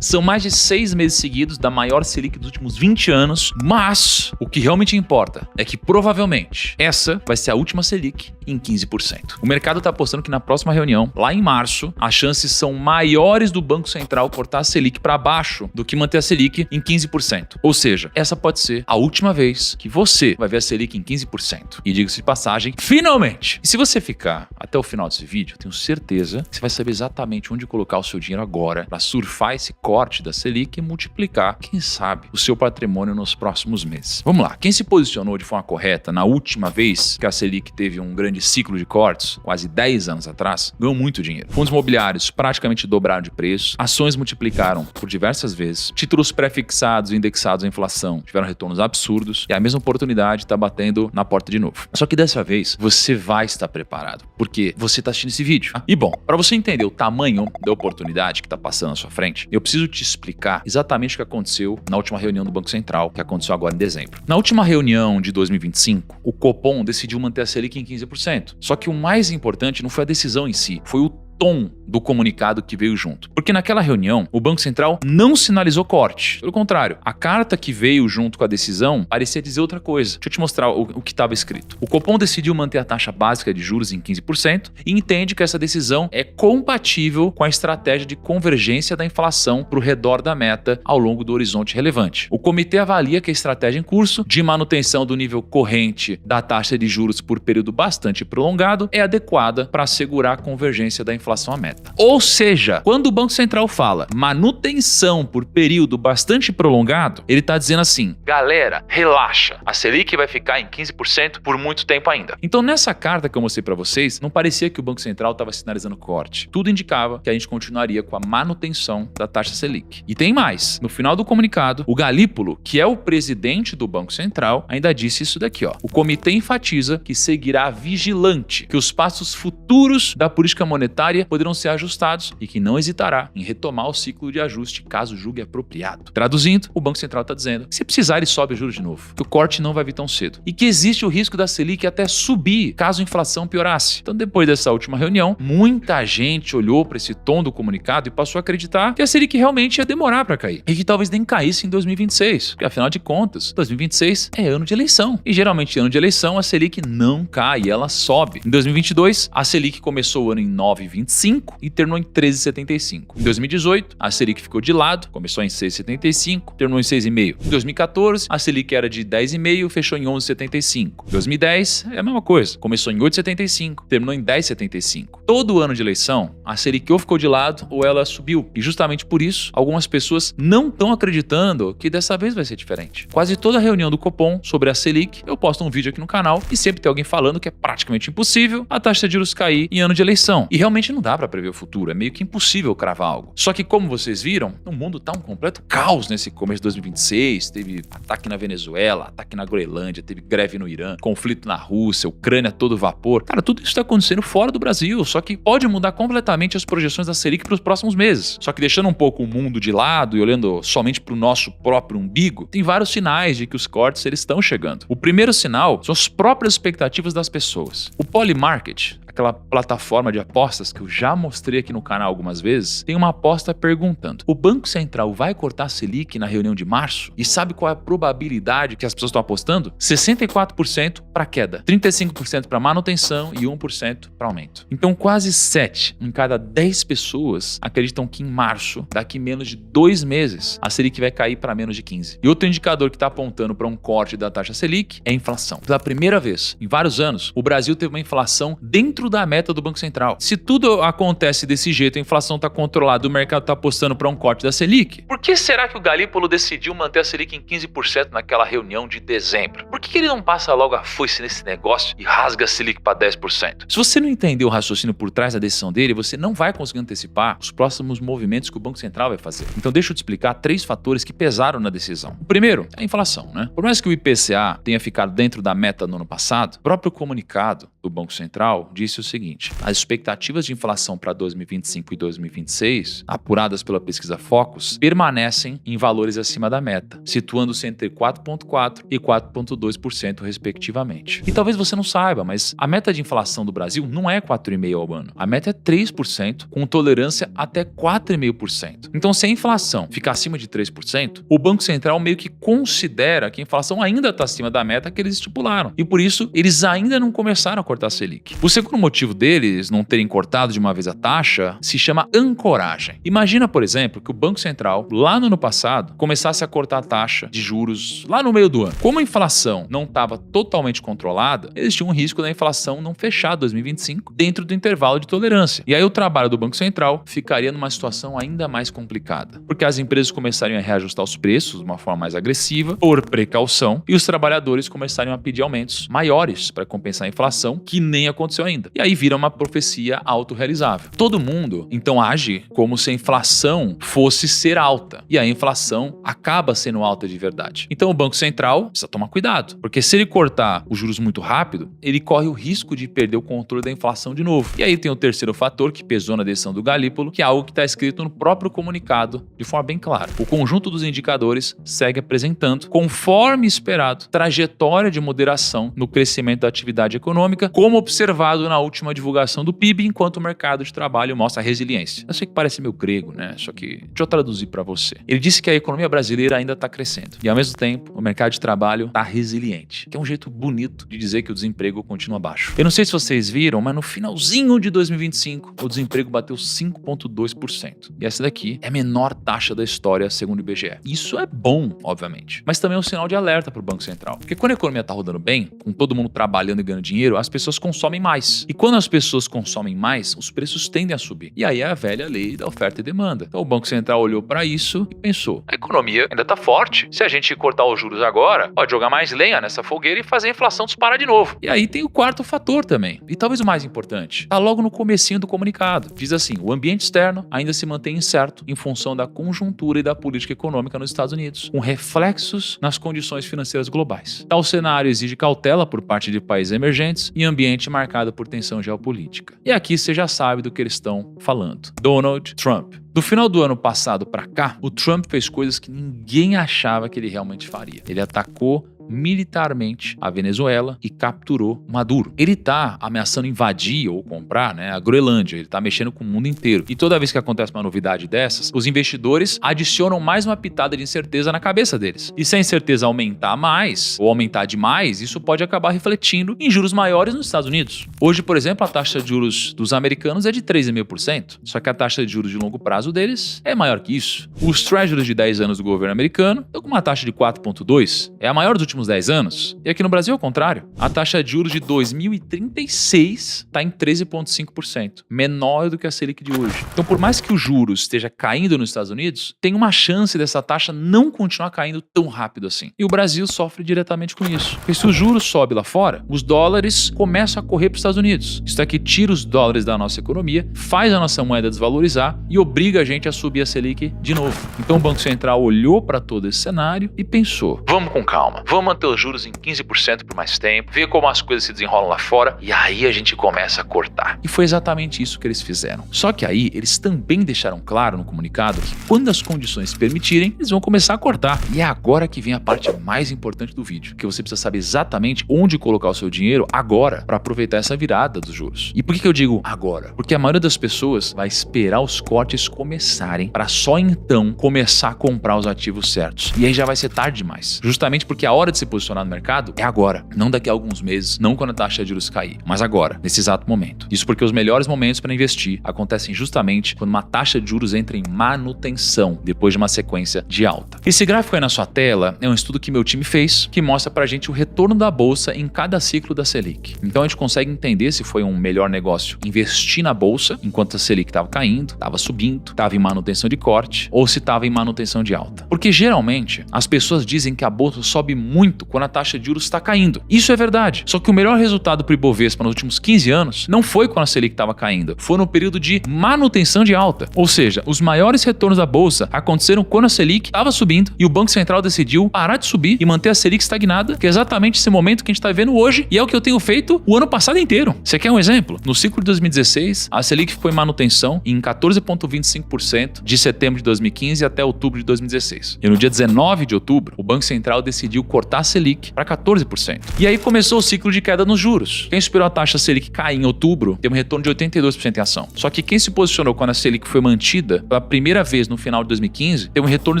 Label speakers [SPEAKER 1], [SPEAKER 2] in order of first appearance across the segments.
[SPEAKER 1] São mais de 6 meses seguidos da maior Selic dos últimos 20 anos, mas o que realmente importa é que provavelmente essa vai ser a última Selic em 15%. O mercado está apostando que na próxima reunião, lá em março, as chances são maiores do Banco Central cortar a Selic para baixo do que manter a Selic em 15%. Ou seja, essa pode ser a última vez que você vai ver a Selic em 15%. E diga-se de passagem, finalmente! E se você ficar até o final desse vídeo, eu tenho certeza que você vai saber exatamente onde colocar o seu dinheiro agora para surfar esse corte da Selic e multiplicar, quem sabe, o seu patrimônio nos próximos meses. Vamos lá, quem se posicionou de forma correta na última vez que a Selic teve um grande ciclo de cortes, quase 10 anos atrás, ganhou muito dinheiro. Fundos imobiliários praticamente dobraram de preço, ações multiplicaram por diversas vezes, títulos pré-fixados e indexados à inflação tiveram retornos absurdos e a mesma oportunidade está batendo na porta de novo. Só que dessa vez você vai estar preparado, porque você está assistindo esse vídeo. E bom, para você entender o tamanho da oportunidade que está passando na sua frente, eu preciso te explicar exatamente o que aconteceu na última reunião do Banco Central, que aconteceu agora em dezembro. Na última reunião de 2025, o Copom decidiu manter a Selic em 15%. Só que o mais importante não foi a decisão em si, foi o tom do comunicado que veio junto. Porque naquela reunião, o Banco Central não sinalizou corte. Pelo contrário, a carta que veio junto com a decisão parecia dizer outra coisa. Deixa eu te mostrar o que estava escrito. O Copom decidiu manter a taxa básica de juros em 15% e entende que essa decisão é compatível com a estratégia de convergência da inflação para o redor da meta ao longo do horizonte relevante. O comitê avalia que a estratégia em curso de manutenção do nível corrente da taxa de juros por período bastante prolongado é adequada para assegurar a convergência da inflação à meta. Ou seja, quando o Banco Central fala manutenção por período bastante prolongado, ele está dizendo assim, galera, relaxa, a Selic vai ficar em 15% por muito tempo ainda. Então nessa carta que eu mostrei para vocês, não parecia que o Banco Central estava sinalizando corte. Tudo indicava que a gente continuaria com a manutenção da taxa Selic. E tem mais, no final do comunicado, o Galípolo, que é o presidente do Banco Central, ainda disse isso daqui, ó. O comitê enfatiza que seguirá vigilante, que os passos futuros da política monetária poderão ser ajustados e que não hesitará em retomar o ciclo de ajuste caso julgue apropriado. Traduzindo, o Banco Central está dizendo que se precisar ele sobe o juros de novo, que o corte não vai vir tão cedo e que existe o risco da Selic até subir caso a inflação piorasse. Então depois dessa última reunião, muita gente olhou para esse tom do comunicado e passou a acreditar que a Selic realmente ia demorar para cair e que talvez nem caísse em 2026, porque afinal de contas, 2026 é ano de eleição e geralmente ano de eleição a Selic não cai, ela sobe. Em 2022, a Selic começou o ano em 9,25 e terminou em 13,75. Em 2018, a Selic ficou de lado, começou em 6,75, terminou em 6,5. Em 2014, a Selic era de 10,5, fechou em 11,75. Em 2010, é a mesma coisa, começou em 8,75, terminou em 10,75. Todo ano de eleição, a Selic ou ficou de lado ou ela subiu. E justamente por isso, algumas pessoas não estão acreditando que dessa vez vai ser diferente. Quase toda reunião do Copom sobre a Selic, eu posto um vídeo aqui no canal e sempre tem alguém falando que é praticamente impossível a taxa de juros cair em ano de eleição. E realmente não dá para prever o futuro, é meio que impossível cravar algo. Só que como vocês viram, o mundo tá um completo caos nesse começo de 2026, teve ataque na Venezuela, ataque na Groenlândia, teve greve no Irã, conflito na Rússia, Ucrânia todo vapor. Cara, tudo isso tá acontecendo fora do Brasil, só que pode mudar completamente as projeções da Selic para os próximos meses. Só que deixando um pouco o mundo de lado e olhando somente para o nosso próprio umbigo, tem vários sinais de que os cortes eles estão chegando. O primeiro sinal são as próprias expectativas das pessoas. O Polymarket, aquela plataforma de apostas que eu já mostrei aqui no canal algumas vezes, tem uma aposta perguntando: o Banco Central vai cortar a Selic na reunião de março? E sabe qual é a probabilidade que as pessoas estão apostando? 64% para queda, 35% para manutenção e 1% para aumento. Então quase 7 em cada 10 pessoas acreditam que em março, daqui menos de 2 meses, a Selic vai cair para menos de 15. E outro indicador que está apontando para um corte da taxa Selic é a inflação. Pela primeira vez em vários anos, o Brasil teve uma inflação dentro da meta do Banco Central. Se tudo acontece desse jeito, a inflação está controlada, o mercado está apostando para um corte da Selic, por que será que o Galípolo decidiu manter a Selic em 15% naquela reunião de dezembro? Por que ele não passa logo a foice nesse negócio e rasga a Selic para 10%? Se você não entender o raciocínio por trás da decisão dele, você não vai conseguir antecipar os próximos movimentos que o Banco Central vai fazer. Então deixa eu te explicar 3 fatores que pesaram na decisão. O primeiro é a inflação, né? Por mais que o IPCA tenha ficado dentro da meta no ano passado, o próprio comunicado do Banco Central disse disse o seguinte: as expectativas de inflação para 2025 e 2026, apuradas pela pesquisa Focus, permanecem em valores acima da meta, situando-se entre 4,4% e 4,2% respectivamente. E talvez você não saiba, mas a meta de inflação do Brasil não é 4,5% ao ano. A meta é 3%, com tolerância até 4,5%. Então, se a inflação ficar acima de 3%, o Banco Central meio que considera que a inflação ainda está acima da meta que eles estipularam. E por isso, eles ainda não começaram a cortar a Selic. O segundo motivo deles não terem cortado de uma vez a taxa se chama ancoragem. Imagina, por exemplo, que o Banco Central, lá no ano passado, começasse a cortar a taxa de juros lá no meio do ano. Como a inflação não estava totalmente controlada, existia um risco da inflação não fechar 2025 dentro do intervalo de tolerância. E aí o trabalho do Banco Central ficaria numa situação ainda mais complicada, porque as empresas começariam a reajustar os preços de uma forma mais agressiva, por precaução, e os trabalhadores começariam a pedir aumentos maiores para compensar a inflação, que nem aconteceu ainda. E aí vira uma profecia autorrealizável. Todo mundo, então, age como se a inflação fosse ser alta, e a inflação acaba sendo alta de verdade. Então o Banco Central precisa tomar cuidado, porque se ele cortar os juros muito rápido, ele corre o risco de perder o controle da inflação de novo. E aí tem o terceiro fator que pesou na decisão do Galípolo, que é algo que está escrito no próprio comunicado de forma bem clara. O conjunto dos indicadores segue apresentando, conforme esperado, trajetória de moderação no crescimento da atividade econômica, como observado na última divulgação do PIB, enquanto o mercado de trabalho mostra resiliência. Eu sei que parece meio grego, né? Só que deixa eu traduzir para você. Ele disse que a economia brasileira ainda está crescendo e, ao mesmo tempo, o mercado de trabalho está resiliente, que é um jeito bonito de dizer que o desemprego continua baixo. Eu não sei se vocês viram, mas no finalzinho de 2025, o desemprego bateu 5,2%. E essa daqui é a menor taxa da história, segundo o IBGE. Isso é bom, obviamente, mas também é um sinal de alerta para o Banco Central. Porque quando a economia está rodando bem, com todo mundo trabalhando e ganhando dinheiro, as pessoas consomem mais. E quando as pessoas consomem mais, os preços tendem a subir. E aí é a velha lei da oferta e demanda. Então o Banco Central olhou para isso e pensou: a economia ainda está forte. Se a gente cortar os juros agora, pode jogar mais lenha nessa fogueira e fazer a inflação disparar de novo. E aí tem o quarto fator também, e talvez o mais importante, tá logo no comecinho do comunicado. Diz assim: o ambiente externo ainda se mantém incerto em função da conjuntura e da política econômica nos Estados Unidos, com reflexos nas condições financeiras globais. Tal cenário exige cautela por parte de países emergentes e ambiente marcado por tensão geopolítica. E aqui você já sabe do que eles estão falando. Donald Trump. Do final do ano passado para cá, o Trump fez coisas que ninguém achava que ele realmente faria. Ele atacou militarmente a Venezuela e capturou Maduro. Ele tá ameaçando invadir ou comprar, a Groenlândia. Ele tá mexendo com o mundo inteiro. E toda vez que acontece uma novidade dessas, os investidores adicionam mais uma pitada de incerteza na cabeça deles. E se a incerteza aumentar mais, ou aumentar demais, isso pode acabar refletindo em juros maiores nos Estados Unidos. Hoje, por exemplo, a taxa de juros dos americanos é de 3,5%. Só que a taxa de juros de longo prazo deles é maior que isso. Os treasuries de 10 anos do governo americano estão com uma taxa de 4,2%. É a maior dos últimos 10 anos. E aqui no Brasil é o contrário. A taxa de juros de 2036 está em 13,5%, menor do que a Selic de hoje. Então, por mais que o juros esteja caindo nos Estados Unidos, tem uma chance dessa taxa não continuar caindo tão rápido assim. E o Brasil sofre diretamente com isso. Porque se o juros sobe lá fora, os dólares começam a correr para os Estados Unidos. Isso aqui tira os dólares da nossa economia, faz a nossa moeda desvalorizar e obriga a gente a subir a Selic de novo. Então o Banco Central olhou para todo esse cenário e pensou: vamos com calma, vamos manter os juros em 15% por mais tempo, ver como as coisas se desenrolam lá fora e aí a gente começa a cortar. E foi exatamente isso que eles fizeram. Só que aí eles também deixaram claro no comunicado que quando as condições permitirem, eles vão começar a cortar. E é agora que vem a parte mais importante do vídeo, que você precisa saber exatamente onde colocar o seu dinheiro agora para aproveitar essa virada dos juros. E por que eu digo agora? Porque a maioria das pessoas vai esperar os cortes começarem para só então começar a comprar os ativos certos. E aí já vai ser tarde demais. Justamente porque a hora de se posicionar no mercado é agora, não daqui a alguns meses, não quando a taxa de juros cair, mas agora, nesse exato momento. Isso porque os melhores momentos para investir acontecem justamente quando uma taxa de juros entra em manutenção, depois de uma sequência de alta. Esse gráfico aí na sua tela é um estudo que meu time fez, que mostra pra gente o retorno da bolsa em cada ciclo da Selic. Então a gente consegue entender se foi um melhor negócio investir na bolsa enquanto a Selic estava caindo, estava subindo, estava em manutenção de corte, ou se estava em manutenção de alta. Porque geralmente as pessoas dizem que a bolsa sobe muito muito quando a taxa de juros está caindo. Isso é verdade. Só que o melhor resultado para o Ibovespa nos últimos 15 anos não foi quando a Selic estava caindo, foi no período de manutenção de alta. Ou seja, os maiores retornos da bolsa aconteceram quando a Selic estava subindo e o Banco Central decidiu parar de subir e manter a Selic estagnada, que é exatamente esse momento que a gente está vivendo hoje e é o que eu tenho feito o ano passado inteiro. Você quer um exemplo? No ciclo de 2016, a Selic ficou em manutenção em 14,25% de setembro de 2015 até outubro de 2016. E no dia 19 de outubro, o Banco Central decidiu cortar a Selic para 14%. E aí começou o ciclo de queda nos juros. Quem esperou a taxa Selic cair em outubro teve um retorno de 82% em ação. Só que quem se posicionou quando a Selic foi mantida pela primeira vez no final de 2015 teve um retorno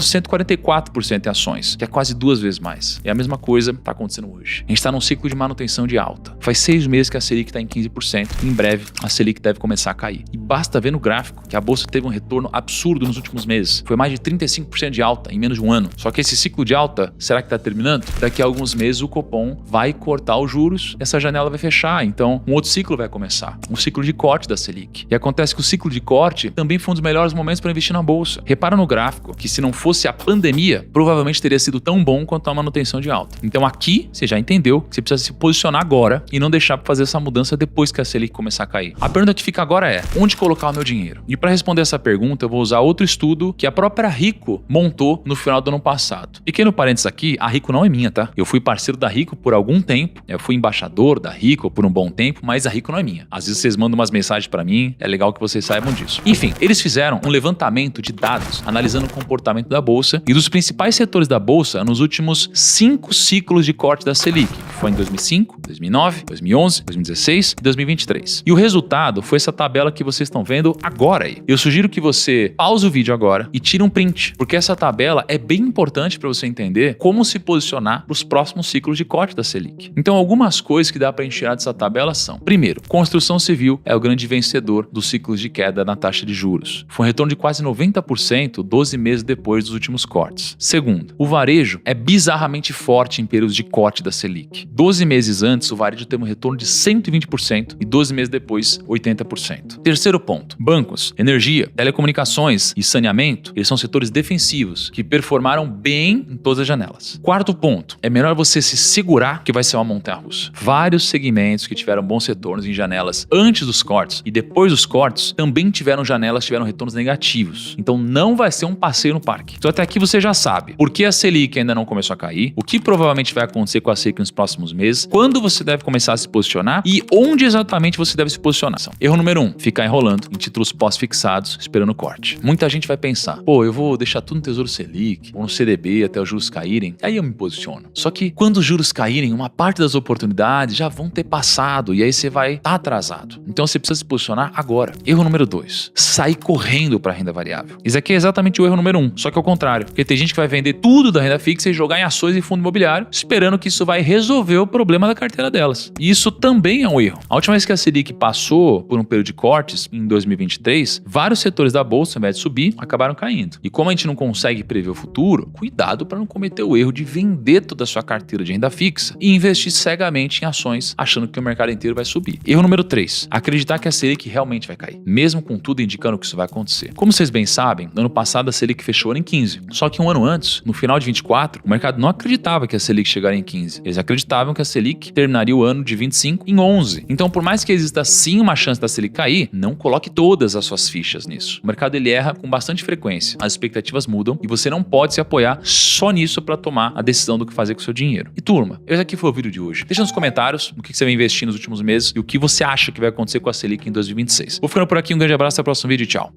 [SPEAKER 1] de 144% em ações, que é quase 2 vezes mais. E a mesma coisa está acontecendo hoje. A gente está num ciclo de manutenção de alta. Faz 6 meses que a Selic está em 15% e em breve a Selic deve começar a cair. E basta ver no gráfico que a bolsa teve um retorno absurdo nos últimos meses. Foi mais de 35% de alta em menos de um ano. Só que esse ciclo de alta, será que está terminando? Daqui a alguns meses o Copom vai cortar os juros, essa janela vai fechar, então um outro ciclo vai começar, um ciclo de corte da Selic. E acontece que o ciclo de corte também foi um dos melhores momentos para investir na bolsa. Repara no gráfico que se não fosse a pandemia, provavelmente teria sido tão bom quanto a manutenção de alta. Então aqui você já entendeu que você precisa se posicionar agora e não deixar para fazer essa mudança depois que a Selic começar a cair. A pergunta que fica agora é: onde colocar o meu dinheiro? E para responder essa pergunta, eu vou usar outro estudo que a própria Rico montou no final do ano passado. Pequeno parênteses aqui, a Rico não é minha, tá? Eu fui parceiro da Rico por algum tempo, eu fui embaixador da Rico por um bom tempo, mas a Rico não é minha. Às vezes vocês mandam umas mensagens para mim, é legal que vocês saibam disso. Enfim, eles fizeram um levantamento de dados analisando o comportamento da bolsa e dos principais setores da bolsa nos últimos 5 ciclos de corte da Selic, que foi em 2005, 2009, 2011, 2016 e 2023. E o resultado foi essa tabela que vocês estão vendo agora aí. Eu sugiro que você pause o vídeo agora e tire um print, porque essa tabela é bem importante para você entender como se posicionar para os próximos ciclos de corte da Selic. Então, algumas coisas que dá para a gente tirar dessa tabela são: primeiro, construção civil é o grande vencedor dos ciclos de queda na taxa de juros. Foi um retorno de quase 90% 12 meses depois dos últimos cortes. Segundo, o varejo é bizarramente forte em períodos de corte da Selic. 12 meses antes, o varejo teve um retorno de 120% e 12 meses depois, 80%. Terceiro ponto, bancos, energia, telecomunicações e saneamento, eles são setores defensivos que performaram bem em todas as janelas. Quarto ponto, é melhor você se segurar que vai ser uma montanha-russa. Vários segmentos que tiveram bons retornos em janelas antes dos cortes e depois dos cortes também tiveram janelas que tiveram retornos negativos. Então não vai ser um passeio no parque. Então até aqui você já sabe por que a Selic ainda não começou a cair, o que provavelmente vai acontecer com a Selic nos próximos meses, quando você deve começar a se posicionar e onde exatamente você deve se posicionar. Erro número 1, ficar enrolando em títulos pós-fixados esperando o corte. Muita gente vai pensar: pô, eu vou deixar tudo no Tesouro Selic ou no CDB até os juros caírem, aí eu me posiciono. Só que quando os juros caírem, uma parte das oportunidades já vão ter passado e aí você vai estar atrasado. Então você precisa se posicionar agora. Erro número 2, sair correndo para renda variável. Isso aqui é exatamente o erro número 1, só que ao contrário, porque tem gente que vai vender tudo da renda fixa e jogar em ações e fundo imobiliário, esperando que isso vai resolver o problema da carteira delas. E isso também é um erro. A última vez que a Selic passou por um período de cortes, em 2023, vários setores da bolsa, ao invés de subir, acabaram caindo. E como a gente não consegue prever o futuro, cuidado para não cometer o erro de vender toda a sua carteira de renda fixa e investir cegamente em ações, achando que o mercado inteiro vai subir. Erro número 3, acreditar que a Selic realmente vai cair, mesmo com tudo indicando que isso vai acontecer. Como vocês bem sabem, no ano passado a Selic fechou em 15. Só que um ano antes, no final de 24, o mercado não acreditava que a Selic chegaria em 15. Eles acreditavam que a Selic terminaria o ano de 25 em 11. Então, por mais que exista sim uma chance da Selic cair, não coloque todas as suas fichas nisso. O mercado ele erra com bastante frequência. As expectativas mudam e você não pode se apoiar só nisso para tomar a decisão do que fazer com o seu dinheiro. E turma, esse aqui foi o vídeo de hoje. Deixa nos comentários o que você vem investindo nos últimos meses e o que você acha que vai acontecer com a Selic em 2026. Vou ficando por aqui, um grande abraço, até o próximo vídeo e tchau.